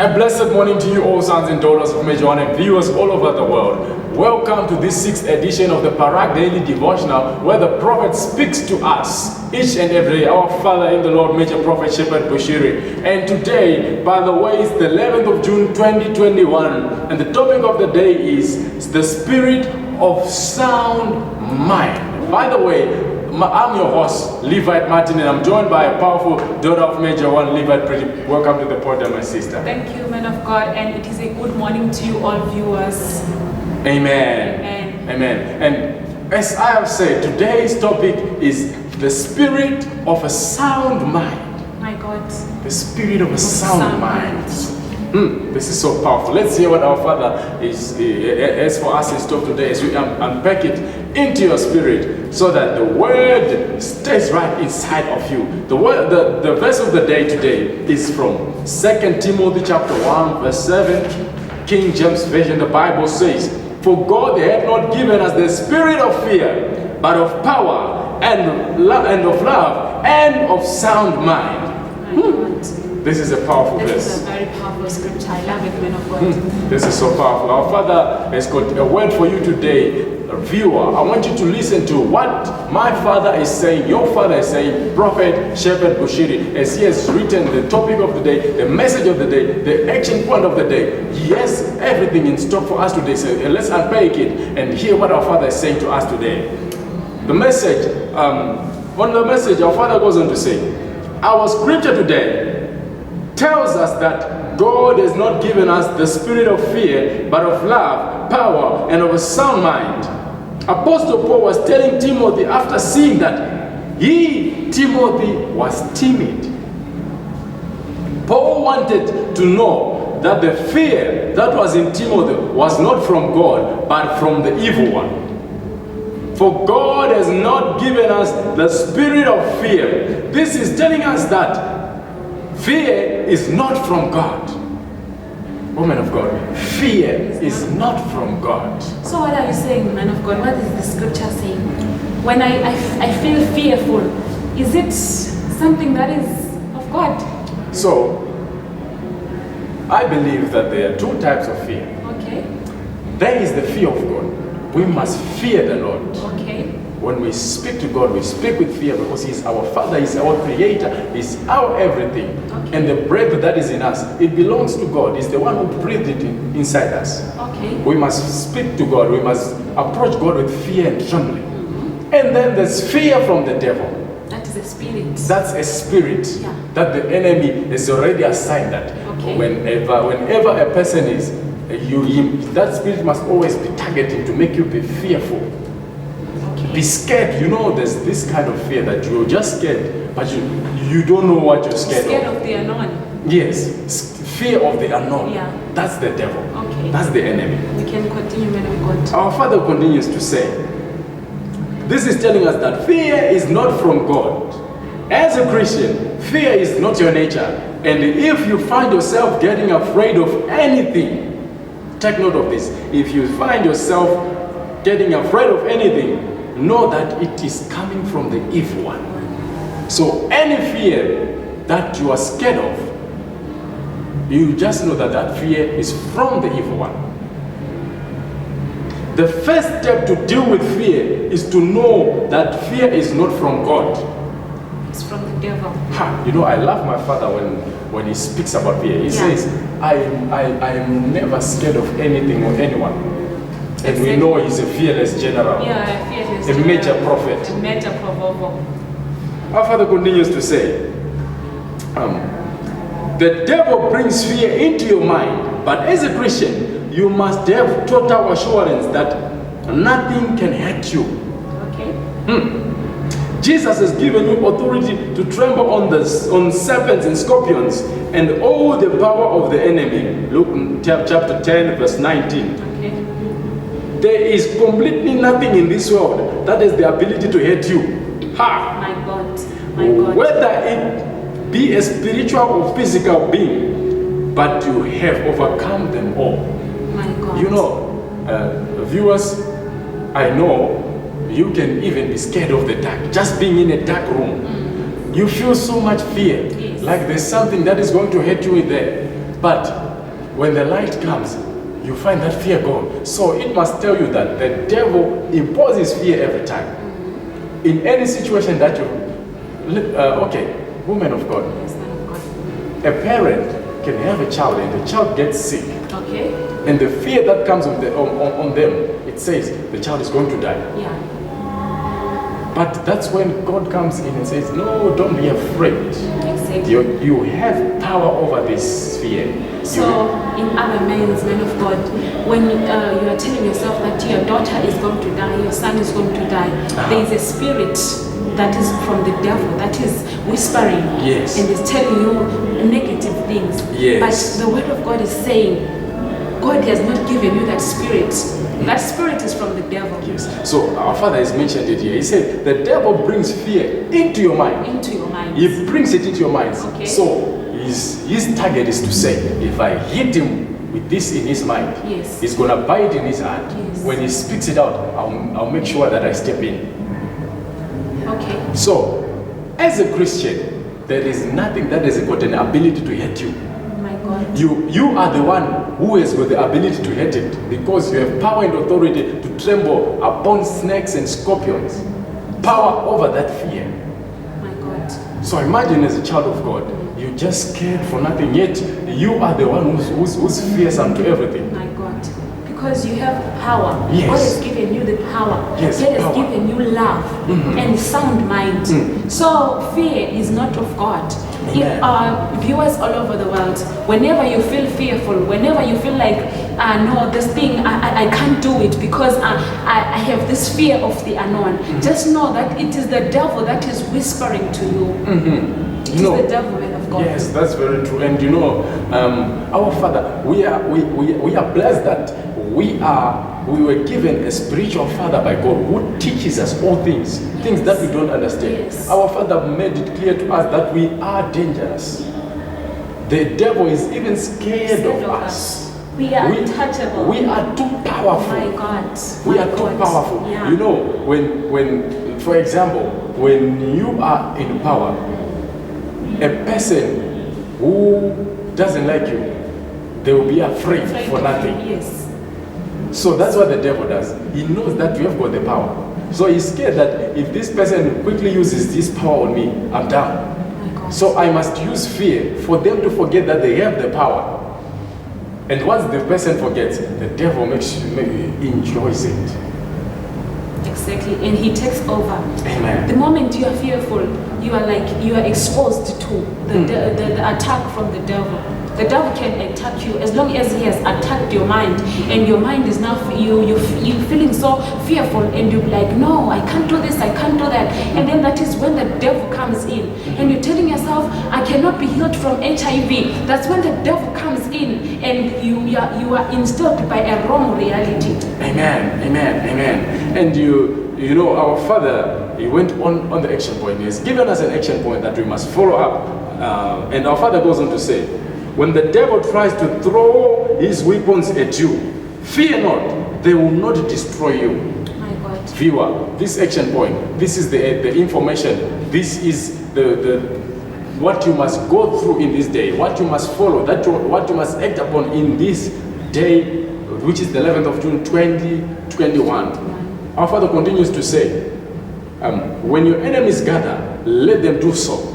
A blessed morning to you all, sons and daughters of Major One and viewers all over the world. Welcome to this 6th edition of the Parak Daily Devotional, where the Prophet speaks to us each and every day. Our Father in the Lord, Major Prophet Shepherd Bushiri. And today, by the way, is the 11th of June 2021, and the topic of the day is the spirit of sound mind. By the way, I'm your host, Levite Martin, and I'm joined by a powerful daughter of Major One, Levite Pretty. Welcome to the podium, my sister. Thank you, man of God, and it is a good morning to you all viewers. Amen. Amen. Amen. And as I have said, today's topic is the spirit of a sound mind. My God. The spirit of a sound mind. This is so powerful. Let's hear what our Father has for us in store today as we unpack it into your spirit so that the word stays right inside of you. The verse of the day today is from 2 Timothy chapter 1 verse 7, King James Version. The Bible says, "For God had not given us the spirit of fear, but of power and of love and of sound mind." This is a powerful verse. This is a very powerful scripture. I love it, man of God. This is so powerful. Our Father has got a word for you today, viewer. I want you to listen to what my Father is saying, your Father is saying, Prophet Shepherd Bushiri, as he has written the topic of the day, the message of the day, the action point of the day. He has everything in stock for us today. So let's unpack it and hear what our Father is saying to us today. The message, on the message, our Father goes on to say, our scripture today tells us that God has not given us the spirit of fear, but of love, power, and of a sound mind. Apostle Paul was telling Timothy after seeing that Timothy, was timid. Paul wanted to know that the fear that was in Timothy was not from God, but from the evil one. For God has not given us the spirit of fear. This is telling us that fear is not from God. Woman of God, fear is not from God. So what are you saying, man of God? What is the scripture saying? When I feel fearful, is it something that is of God? So, I believe that there are two types of fear. Okay. There is the fear of God. We must fear the Lord. Okay. When we speak to God, we speak with fear because He's our Father, He's our Creator, He's our everything. Okay. And the breath that is in us, it belongs to God. He's the one who breathed it inside us. Okay. We must speak to God. We must approach God with fear and trembling. And then there's fear from the devil. That is a spirit. That's a spirit that the enemy has already assigned that. Okay. Whenever a person is, that spirit must always be targeting to make you be fearful. Be scared. You know, there's this kind of fear that you're just scared, but you don't know what you're scared of. The unknown. Yes, fear of the unknown. Yeah. That's the devil. Okay. That's the enemy. We can continue, man of God. Our Father continues to say, this is telling us that fear is not from God. As a Christian, fear is not your nature. And if you find yourself getting afraid of anything, take note of this. If you find yourself getting afraid of anything, know that it is coming from the evil one. So any fear that you are scared of, you just know that that fear is from the evil one. The first step to deal with fear is to know that fear is not from God. It's from the devil. You know, I love my Father when he speaks about fear. He says, I am never scared of anything or anyone. And we know he's a fearless general. Yeah, a fearless general. Major prophet. A major prophet. Our Father continues to say, the devil brings fear into your mind, but as a Christian, you must have total assurance that nothing can hurt you. Okay. Jesus has given you authority to trample on serpents and scorpions and all the power of the enemy. Luke chapter 10 verse 19. There is completely nothing in this world that has the ability to hurt you. My God. My God. Whether it be a spiritual or physical being, but you have overcome them all. My God. You know, viewers, I know you can even be scared of the dark. Just being in a dark room, you feel so much fear. Yes. Like there's something that is going to hurt you in there. But when the light comes, you find that fear gone. So it must tell you that the devil imposes fear every time. In any situation that you, okay, woman of God, Yes, man of God. a parent can have a child and the child gets sick. Okay. And the fear that comes on them, it says the child is going to die. Yeah. But that's when God comes in and says, no, don't be afraid. Exactly. You have power over this fear. So, in other means, man of God, when you are telling yourself that your daughter is going to die, your son is going to die, there is a spirit that is from the devil that is whispering Yes. and is telling you negative things. Yes. But the word of God is saying, God has not given you that spirit. That spirit is from the devil. Yes. So our Father has mentioned it here. He said the devil brings fear into your mind. Into your mind. He brings it into your minds. Okay. So his target is to say, if I hit him with this in his mind, Yes. he's gonna buy it in his hand. Yes. When he speaks it out, I'll make sure that I step in. Okay. So, as a Christian, there is nothing that has got an ability to hurt you. My God. You are the one who has got the ability to hurt it, because you have power and authority to tremble upon snakes and scorpions. Power over that fear. My God. So imagine, as a child of God, you're just scared for nothing, yet you are the one who's fearsome to everything. My God. Because you have power. Yes. God has given you the power. Yes, God has power. given you love and sound mind. So fear is not of God. If viewers all over the world, whenever you feel fearful, whenever you feel like, no, this thing, I can't do it because I have this fear of the unknown, just know that it is the devil that is whispering to you. It is the devil, man of God. Yes, that's very true. And you know, our Father, we are blessed that we were given a spiritual Father by God who teaches us all things that we don't understand. Yes. Our Father made it clear to us that we are dangerous. The devil is even scared of us. We are untouchable. We are too powerful. My God. We My are too God. powerful. Yeah. You know, when, for example, when you are in power, a person who doesn't like you, they will be afraid for nothing. Yes. So that's what the devil does. He knows that you have got the power. So he's scared that if this person quickly uses this power on me, I'm down. My God. So I must use fear for them to forget that they have the power. And once the person forgets, the devil enjoys it. Exactly, and he takes over. Amen. The moment you are fearful, you are exposed to the attack from the devil. The devil can attack you as long as he has attacked your mind, and your mind is now you feeling so fearful, and you're like, no, I can't do this, I can't do that, and then that is when the devil comes in, and you're telling yourself, I cannot be healed from HIV. That's when the devil comes in, and you are instilled by a wrong reality. Amen, amen, amen. And you know, our Father, he went on the action point. He has given us an action point that we must follow up. And our Father goes on to say, when the devil tries to throw his weapons at you, fear not, they will not destroy you. My God. Viewer, this action point, this is the information, this is the what you must go through in this day, what you must follow, what you must act upon in this day, which is the 11th of June 2021. Our Father continues to say, when your enemies gather, let them do so,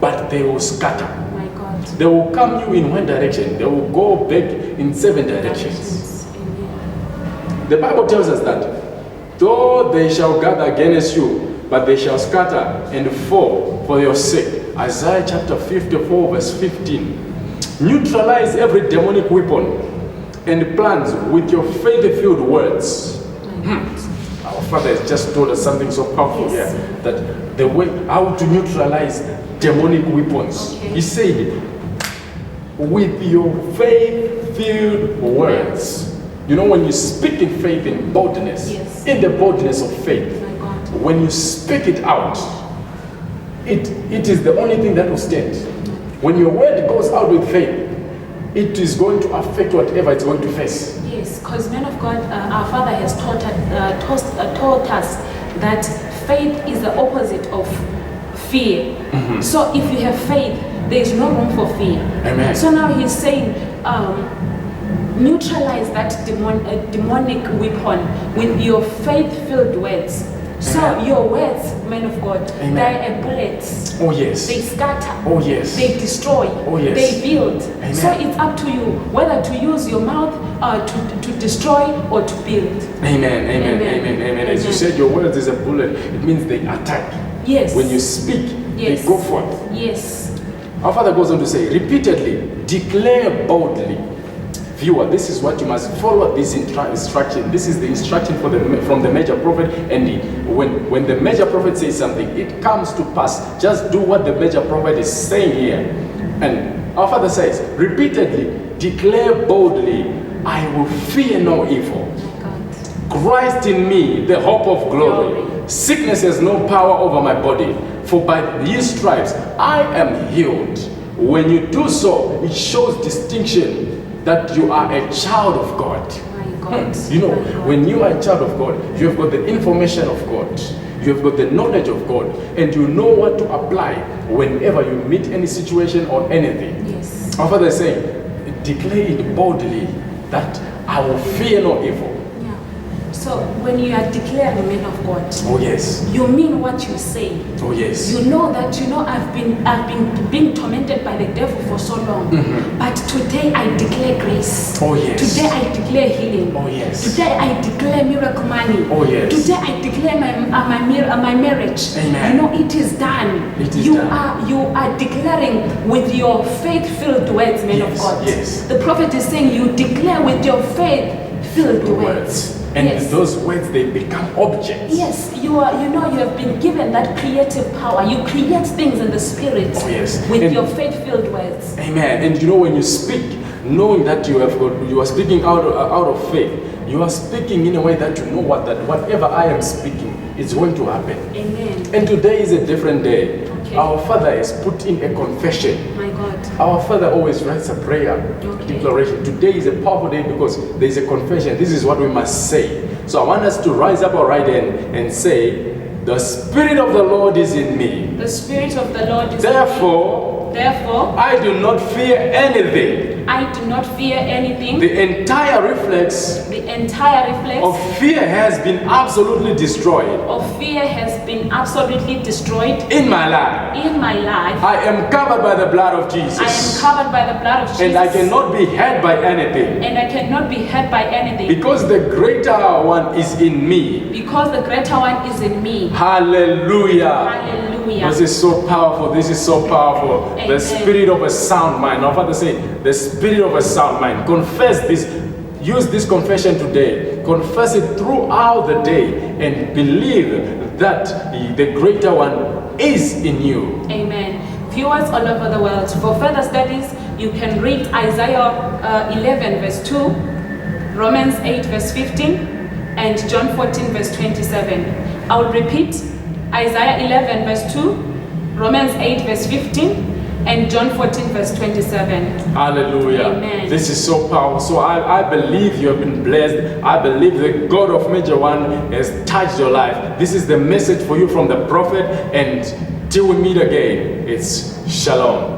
but they will scatter. My God. They will come you in one direction, they will go back in 7 directions. Amen. The Bible tells us that though they shall gather against you, but they shall scatter and fall for your sake. Isaiah chapter 54 verse 15. Neutralize every demonic weapon and plans with your faith-filled words. Our Father has just told us something so powerful here, that the way how to neutralize demonic weapons. Okay. He said, with your faith-filled words. You know, when you speak in faith, in boldness, Yes. in the boldness of faith, My God. when you speak it out, it is the only thing that will stand. When your word goes out with faith, it is going to affect whatever it's going to face. Yes, because man of God, our Father has taught us that faith is the opposite of fear. So if you have faith, there is no room for fear. Amen. So now he's saying, neutralize that demonic weapon with your faith-filled words. So your words, man of God, Amen. they are bullets. Oh yes. They scatter. Oh yes. They destroy. Oh, yes. They build. Amen. So it's up to you whether to use your mouth to destroy or to build. Amen. Amen. Amen. Amen. Amen. As you Amen. said, your words is a bullet. It means they attack. Yes. When you speak, Yes. they go forth. Yes. Our Father goes on to say, repeatedly, declare boldly. Viewer, this is what you must follow, this instruction. This is the instruction from the major prophet. And when the major prophet says something, it comes to pass. Just do what the major prophet is saying here. And our Father says, repeatedly, declare boldly, I will fear no evil. Christ in me, the hope of glory. Sickness has no power over my body, for by these stripes I am healed. When you do so, it shows distinction that you are a child of God. My God. You know, My God. when you are a child of God, you have got the information of God. You have got the knowledge of God, and you know what to apply whenever you meet any situation or anything. Yes. Our Father is saying, declare it boldly that I will fear no evil. Yeah. So when you are declaring man of God, Oh yes. you mean what you say. Oh yes. You know that I've been being tormented by the devil for so long. But today I declare grace. Oh yes. Today I declare healing. Oh yes. Today I declare miracle money. Oh yes. Today I declare my marriage. Amen. You know it is done. It is you done. you are declaring with your faith-filled words, man of Yes, God. yes. The prophet is saying you declare with your faith-filled words. And Yes. those words, they become objects. Yes, you have been given that creative power. You create things in the spirit Oh, yes. with And- your faith-filled words. Amen. And you know, when you speak, knowing that you are speaking out of faith, you are speaking in a way that you know that whatever I am speaking is going to happen. Amen. And today is a different day. Okay. Our Father has put in a confession. My God. Our Father always writes a prayer, Okay. declaration. Today is a powerful day because there is a confession. This is what we must say. So I want us to rise up our right hand and say, the Spirit of the Lord is in me. The Spirit of the Lord is Therefore, Therefore, I do not fear anything. I do not fear anything. The entire reflex The entire reflex of fear has been absolutely destroyed of fear has been absolutely destroyed in my life. in my life. I am covered by the blood of I am Jesus. covered by the blood of Jesus. And I cannot be hurt by anything. And I cannot be hurt by anything. Because the greater one is in me. Because the greater one is in me. Hallelujah. Hallelujah. This is so powerful. This is so powerful. The Amen. spirit of a sound mind. Our Father said, the spirit of a sound mind. Confess this. Use this confession today. Confess it throughout the day and believe that the greater one is in you. Amen. Viewers all over the world, for further studies, you can read Isaiah 11 verse 2, Romans 8 verse 15, and John 14 verse 27. I will repeat Isaiah 11 verse 2, Romans 8 verse 15, and John 14 verse 27. Hallelujah. Amen. This is so powerful. So I believe you have been blessed. I believe the God of Major One has touched your life. This is the message for you from the prophet. And till we meet again, it's Shalom.